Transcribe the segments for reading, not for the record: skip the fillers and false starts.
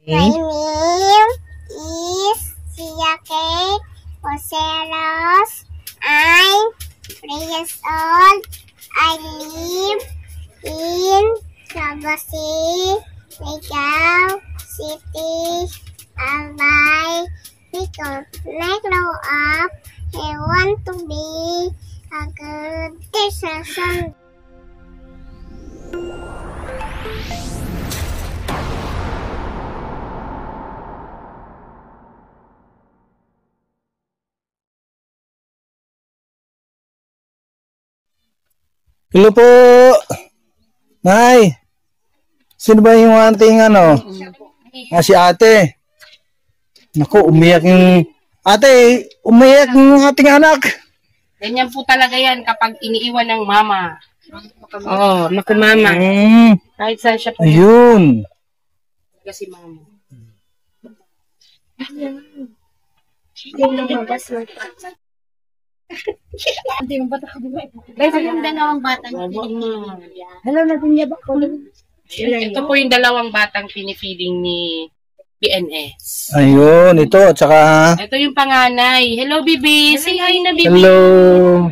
My name is Sia Kate Oceros. I'm 3 years old. I live in Sabasi, Ligao City, Albay, because when I grow up, I want to be a good citizen. Hello po, Nay. Sino ba yung ating si ate? Naku, umiyak yung ate, umiyak yung ating anak. Ganyan po talaga yan kapag iniiwan ng mama. Oo, naku mama. Kahit saan siya po. Ayun. Kasi mama. Yung dalawang batang Hello, natin ba ko? Ito po yung dalawang batang pinifeeding ni PNS. Ayun, ito, at saka Ito yung panganay. Hello, Bibi. Say hi na, Bibi. hello.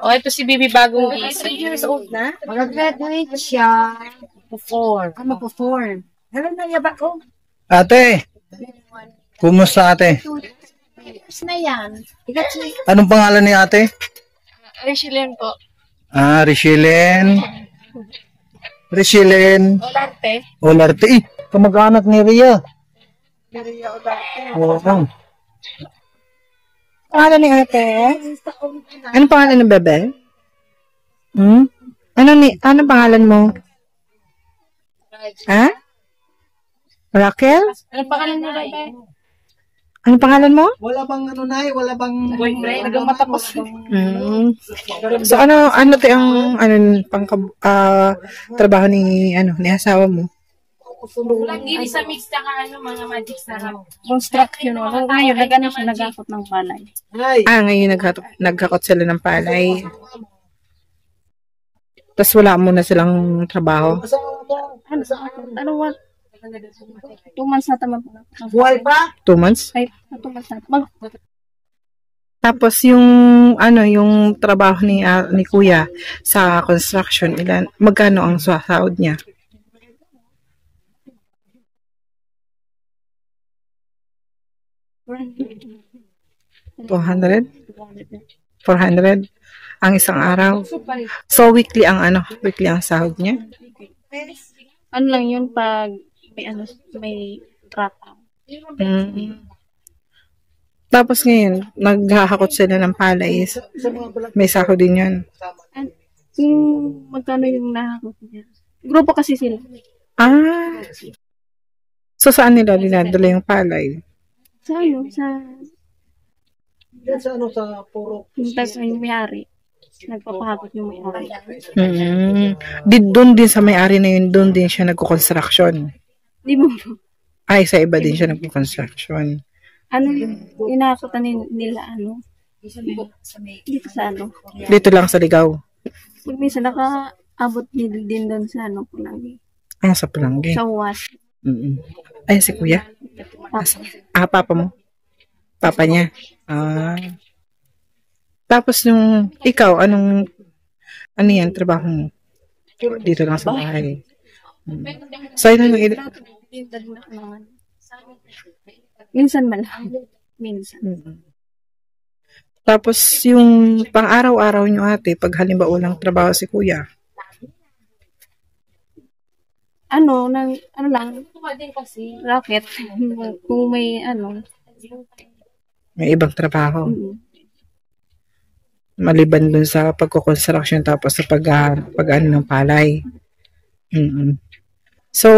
Oh, ito si Bibi bagong gising. 3 years old na? Mag-graduate siya. Four. Mag-4. Hello na yaba ko. Ate, kumusta ate? Years na yan. Anong pangalan ni ate? Richelin po. Richelen. Richelen Olarte. Olarte. Kamag-anak ni Ria. Ria Olarte. Oo. Pangalan ni ate? Anong pangalan ng bebe? Anong pangalan mo? Ha? Raquel? Ano pangalan mo, Bebe? Anong pangalan mo? Wala bang Nay? Wala bang Boyfriend? Hanggang matapos. So ano to yung trabaho ni asawa mo? Walang gini sa mix ka mga magic sarap. Construction. Ngayon, siya nag-akot ng palay. Ngayon naghakot sila ng palay. Tapos wala muna silang trabaho. What? 2 months na tama po. Buhay pa? 2 months? Ay, 2 months na. Tapos yung yung trabaho ni Kuya sa construction, magkano ang sahod niya? $200? $400 ang isang araw. So weekly ang sahod niya. Ano lang yun pag may trata. Tapos ngayon, naghahakot sila ng palay. May sahod din yun. Magkano yung nahakot niya? Grupo kasi sila. So saan nila dinadala yung palay? Sa puro. Yung may-ari. Nagpapahakot yung may-ari. Doon din sa may-ari na yun, doon din siya nagko-construction. Di mo. Sa iba din siya nagko-construction. Inahakotan nila dito sa Dito lang sa Ligaw. Pag minsan nakaabot din doon sa Pulangi. Sa Pulangi. Sa UAS. Si Kuya? Papa mo? Papa niya? Tapos ikaw, ano yan, trabaho mo? Dito lang sa bahay. So, yun yung minsan malang. Minsan. Tapos, yung pang-araw-araw nyo ate, pag halimbawa walang trabaho si Kuya? Racket. Kung may May ibang trabaho. Maliban dun sa pagko-construction tapos sa pag-ano ng palay. So,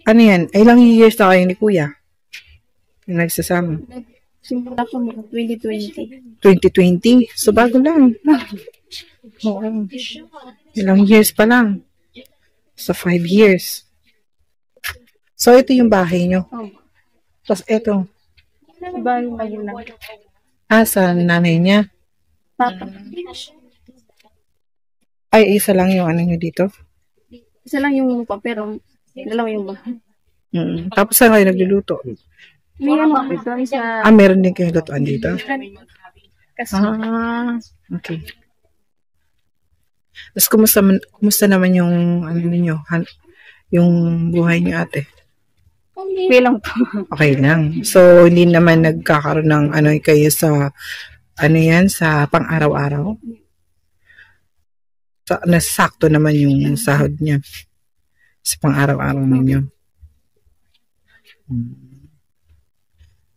yan? Ilang years na kayo ni Kuya? Yung nagsasama? Simula ko 2020. 2020? So, bago lang. Oo. Ilang years pa lang. So, 5 years. So, ito yung bahay nyo. Tapos, ito. Bago ngayon lang. Sa nanay niya? Papa. Isa lang yung nyo dito? Isa lang yung lupa, pero dalawa yung bahay. Tapos saan kayo nagluluto? May ano po doon sa Meron din kayong lutuan dito? kasi Okay. Tapos, kumusta naman yung, ano ninyo, yung buhay niyo, ate? okay lang po. Okay lang. So, hindi naman nagkakaroon ng, ano, kayo sa, ano yan, sa pang-araw-araw? So, nasakto naman yung sahod niya sa pang-araw-araw ninyo.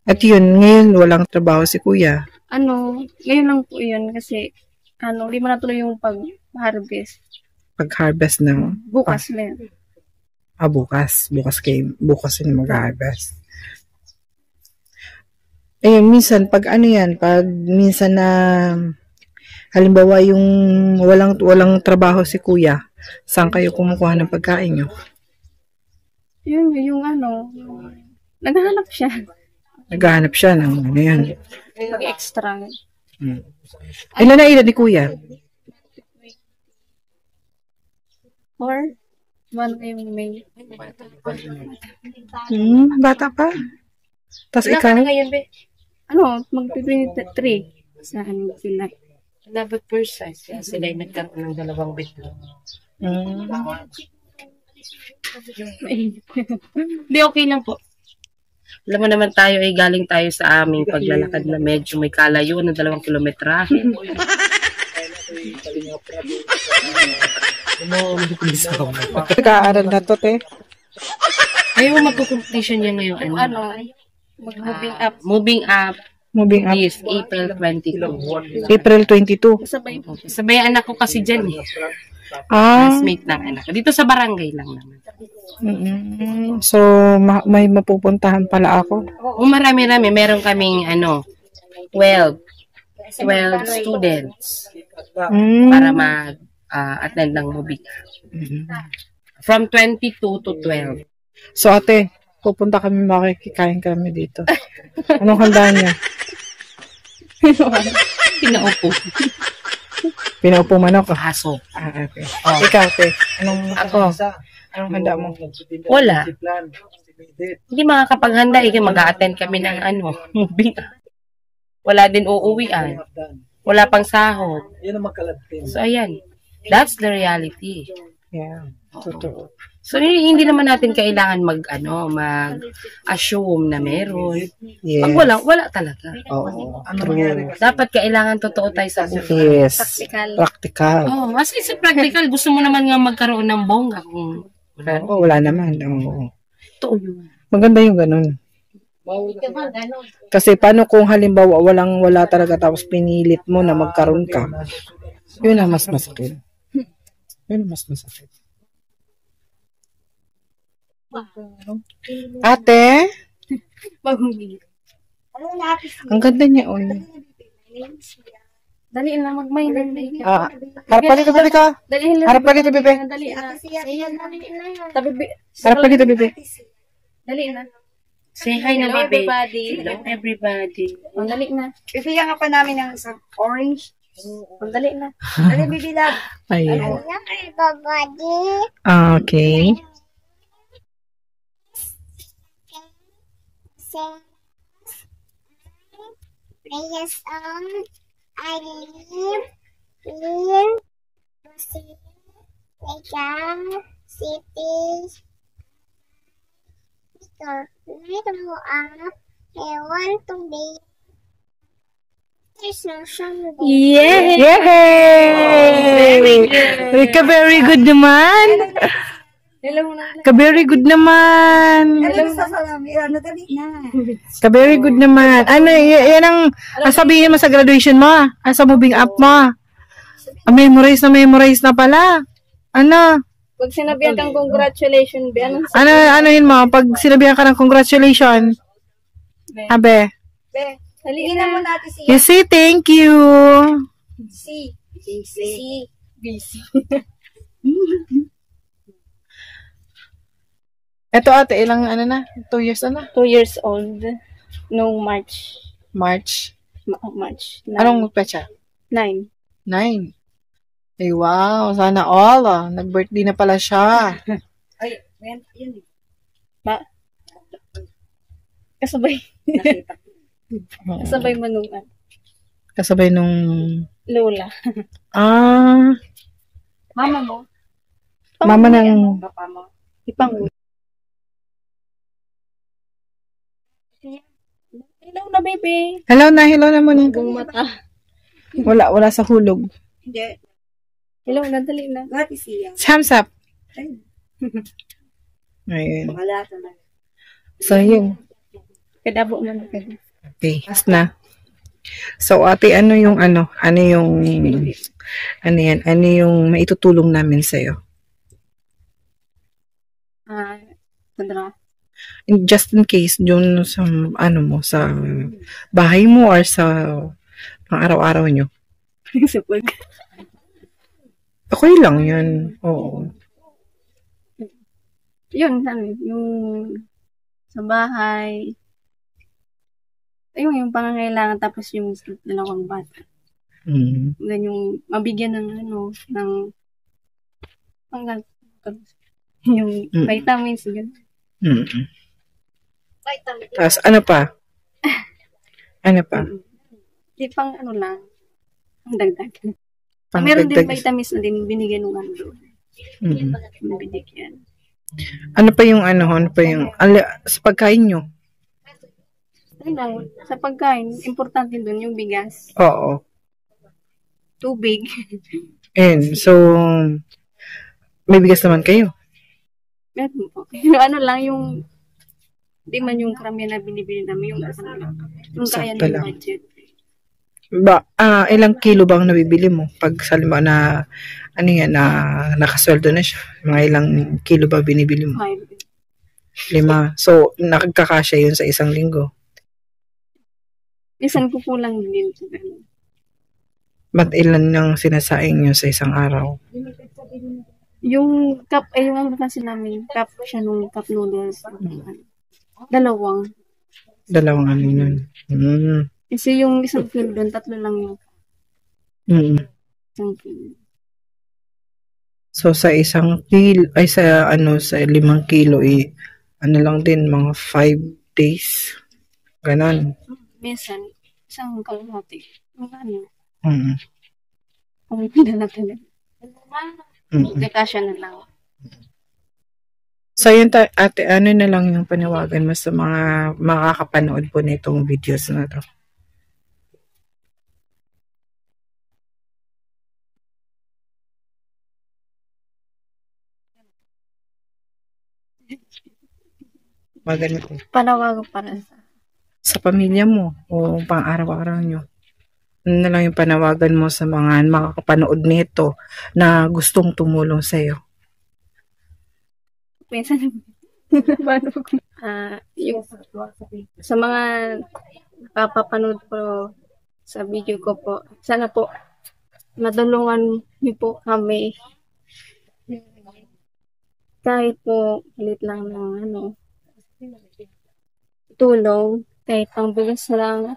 At yun, ngayon, walang trabaho si kuya. Ngayon lang po yun kasi hindi mo natuloy yung pag-harvest. Pag-harvest na, Bukas na yun. bukas. Bukas yun mag-harvest. Eh, minsan, pag ano yan, pag minsan na, halimbawa yung walang trabaho si kuya, saan kayo kumukuha ng pagkain nyo? Yung naghahanap siya. Naghahanap siya ng ano yan. Pag-extra. Ilan na edad ni kuya? Or, one yung May. Bata pa. Tapos Wala ka ikaw? na ngayon, be. Mag-23 sa sila. Another person. Kaya sila ay nagkaroon ng 2 bitlog. Hindi, okay lang po. Alam mo naman tayo ay galing tayo sa aming paglalakad na medyo may kalayuan ng 2 kilometrahe. Nag-aaral na to, te. Ayaw magkukumpletion niya ngayon. Mag-moving up. Moving up Moving up. is April 22. April 22. Sabay po. Sabay anak ko kasi dyan eh. Ah, Classmate ng anak ko. Dito sa barangay lang naman. so may mapupuntahan pala ako. Kung marami-rami, meron kaming 12 students para mag-attend ng moving up. From 22 to 12. So ate, pupunta kami, makikikain kami dito. Anong handa niya? Pinaupo. Pinaupo manok. Aso. Okay. Ikaw, te. Anong handa mo? Wala. Hindi makakapaghanda. Mag-a-attend kami ng moving up. Wala din uuwian. Wala pang sahod. So, ayan. That's the reality. Yeah. Totoo. So, hindi naman natin kailangan mag-assume na meron. Yes. Pag wala talaga. Oo. True. Dapat kailangan totoo tayo sa buhay. Yes. Practical. Oh, kasi sa practical, gusto mo naman nga magkaroon ng bongga kung Wala naman. Oo. totoo yun. Maganda yung ganun. Kasi paano kung halimbawa wala talaga tapos pinilit mo na magkaroon ka? Yun ang mas masakit. Yun ang mas masakit. Ate, ang ganda niya, oy. Dali na, magmay na. Harap pa dito, bebe ka. Dali na. Harap pa dito, bebe. Dali na. Harap pa dito, bebe. Dali na. Say hi na, Hello, baby. everybody. Hello, everybody. Dali na. Bibigyan ka pa namin ng isang orange. Dali na. Dali, baby love. Ayan. Everybody. Okay. Prayers on. I live in city. Because I grow up, I want to be. There's no someday. Yay! Ka-very good naman. Ka-very good naman. Ka-very good naman. Yan ang sabihin mo sa graduation mo. Sa moving up mo. Memorize na pala. Pag sinabihan kang congratulations, be, Yun mo? Pag sinabihan ka ng congratulations. Abe. Be, halina mo natin si You say thank you. C. Ito ate, ilang 2 years 2 years old. No, March. March. March. Anong petsa? 9. 9. Ay, wow. Sana all. Nag-birthday na pala siya. Kasabay. Kasabay mo nung Kasabay nung... lola. Ah, Mama mo? mama ng... Papa mo? Ipang. Hello na, baby. Hello na muna. Kung mata. Wala sa hulog. Hindi. Hello na, dali na. What is siya? Thumbs up. Ayun. Wala ka na. So, yun. Kadabo man ka. Okay, last na. So, ate, ano yung maitutulong namin sa'yo? Sandra. Just in case, yung sa, sa bahay mo or sa pang-araw-araw nyo. Sapag. Okay lang yun. Oo. Yun, yung sa bahay. Yung pangangailangan tapos yung dalawang bata. Mm. Then yung mabigyan ng yung vitamins, gano'n. Mm. Tapos, ano pa? Di pang lang, ang dagdag. Pang Meron din dagdag. vitamins na din binigyan ng doon. Mm. Binigyan. Ano pa yung sa pagkain nyo? Ayun lang, sa pagkain, importante doon yung bigas, Oo. tubig. And so, may bigas naman kayo. Meron po. Yung lang yung, di man yung karamihan na binibili namin, yung kaya Sakto ng lang. budget. Ilang kilo bang nabibili mo? Pag salima na, nakasweldo na siya. Mga ilang kilo ba binibili mo? 5. 5. So, nakagkakasya yun sa isang linggo. Minsan ko lang din. Ba't ilan yung sinasaing nyo sa isang araw? Yung cup, yung ano kasi namin, cup siya nung cup noodles. Dalawang. Dalawang yun. Mm. Kasi yung isang kilo doon, 3 lang yung Mm. isang kilo. So, sa isang kilo, sa 5 kilo, lang din, mga 5 days. Ganon. Minsan, isang kalahati. Yung Mm. kung pinala talaga. Mm. Dekasya na lang. So, yun ate, ano na lang yung panawagan mo sa mga makakapanood po nitong videos na to? Maganda po. Panawagan para Sa pamilya mo o pang-araw-araw nyo. Ano na lang yung panawagan mo sa mga makakapanood nito na gustong tumulong sa'yo? minsan, yung sa mga nakapapanood po sa video ko po, sana po matulungan niyo po kami kahit po ulit lang ng tulong, kahit pang bigas lang,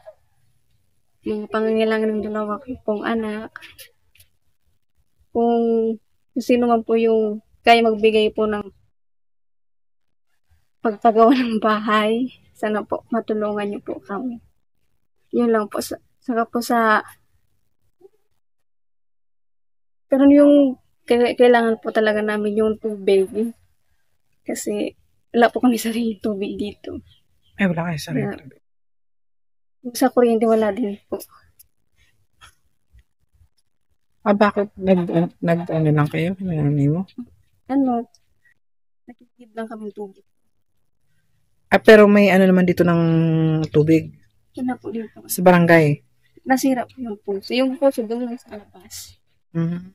mga pangangailangan ng 2 kong anak, kung sino man po yung kaya magbigay po ng pagpagawa ng bahay, sana po matulungan niyo po kami. Yun lang po. Saka po pero yung kailangan po talaga namin yung tubig. Kasi wala po kami sarili tubig dito. Ay, wala kayo sarili tubig. Sa kuryente wala din po. Bakit nag lang kayo? Nanay mo? Nakikid lang kami tubig. Pero may naman dito ng tubig Yun na po dito. sa barangay. Nasira po yung puso. Yung puso doon lang sa labas. Mm.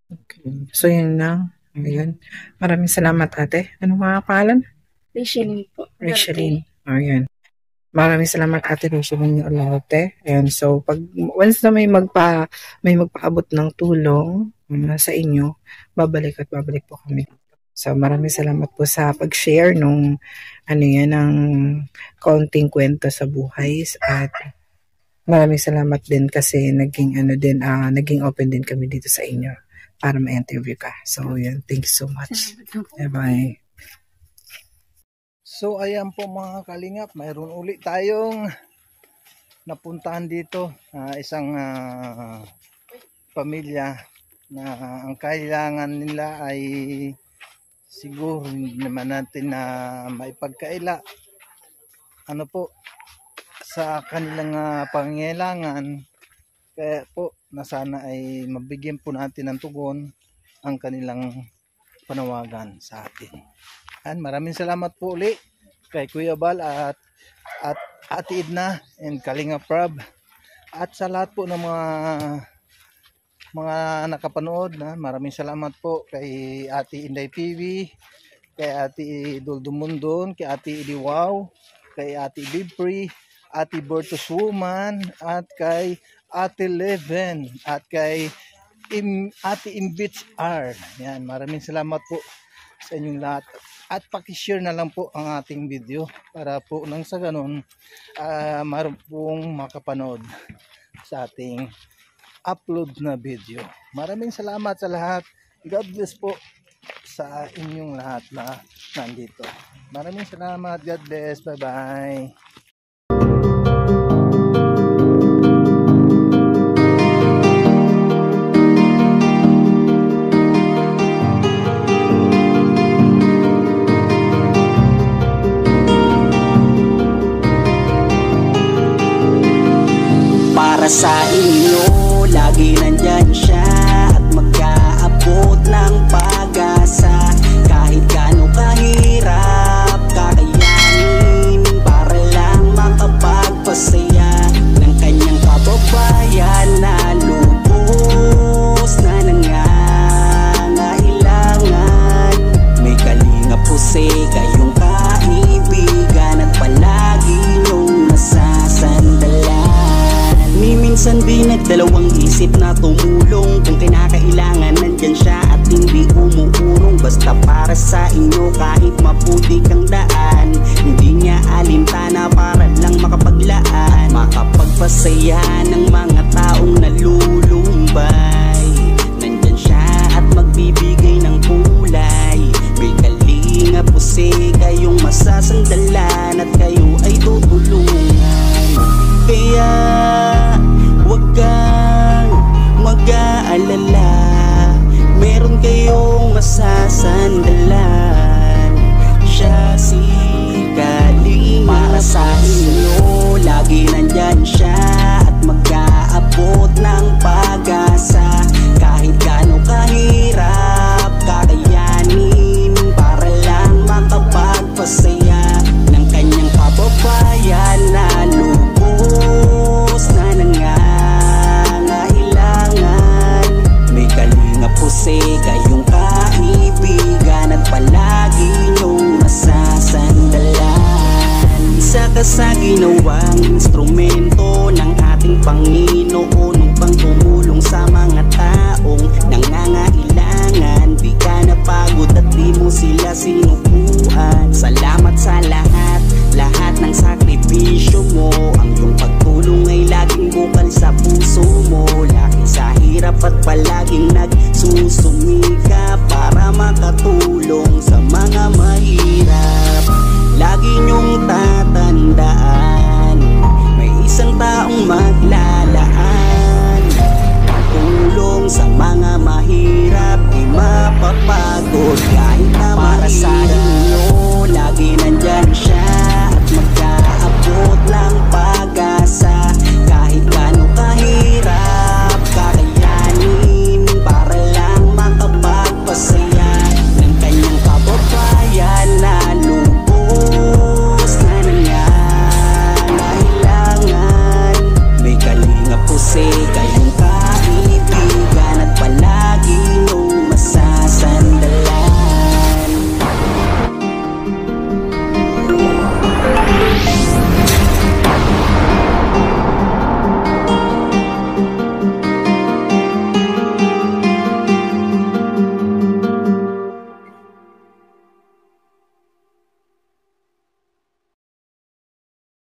Okay. So, yun lang. Ayan. Maraming salamat, ate. Anong mga pangalan? Rachelin po. Rachelin. Ayan. Maraming salamat, ate Rachelin Olarte. Ayan. So, once na may magpaabot ng tulong sa inyo, babalik po kami. So, maraming salamat po sa pag-share ng kaunting kwento sa buhay. At maraming salamat din kasi naging open din kami dito sa inyo para ma-interview ka. So, yun. Thank you so much. Bye-bye. So ayan po mga kalingap, mayroon ulit tayong napuntahan dito, isang pamilya na ang kailangan nila ay siguro hindi naman natin na maipagkaila ano po sa kanilang pangangailangan, kaya po na sana ay mabigyan po natin ng tugon ang kanilang panawagan sa atin. Maraming salamat po ulit kay Kuya Bal at Ate Edna and Kalinga Prab at sa lahat po ng mga nakapanood. Maraming salamat po kay Ate Inday TV, kay Ate Duldumundon, kay Ate Iliwaw, kay Ate Bibri, Ate Bertus Woman, at kay Ate Leven, at kay Ate Imbits R. Yan, maraming salamat po sa inyong lahat. At pakishare na lang po ang ating video para po nang sa ganun maroon pong makapanood sa ating upload na video. Maraming salamat sa lahat. God bless po sa inyong lahat na nandito. Maraming salamat. God bless. Bye-bye. Sa inyo, lagi nandyan siya at mag-aabot ng pag-asa. Kahit gaano kahirap, kakayanin para lang makapagpasaya ng kanyang kababayan na lubos na nangangailangan. May Kalinga po kayong kaibigan at palagi niyong nasasandalan. Minsan binagdalawang isip na tumulong, kung kinakailangan nandyan siya at hindi umuurong. Basta para sa inyo kahit maputik ang daan, hindi niya alintana para lang makapaglaan, makapagpasaya ng mga taong nalulumbay. Nandyan siya at magbibigay ng kulay. May Kalinga po kayong masasandalan at kayo ay tutulungan. Kaya huwag kang mag-aalala, meron kayong masasandalan. Siya si Kalinga. Para sa inyo, lagi nandyan siya at mag-aabot ng pag-asa. Kahit gaano kahirap, kakayanin para lang makapagpasaya ng kanyang kababayan na lubos na nangangailangan. May Kalinga po kayong kaibigan at palagi niyong masasandalan. Isa ka sa ginawang instrumento ng ating Panginoon.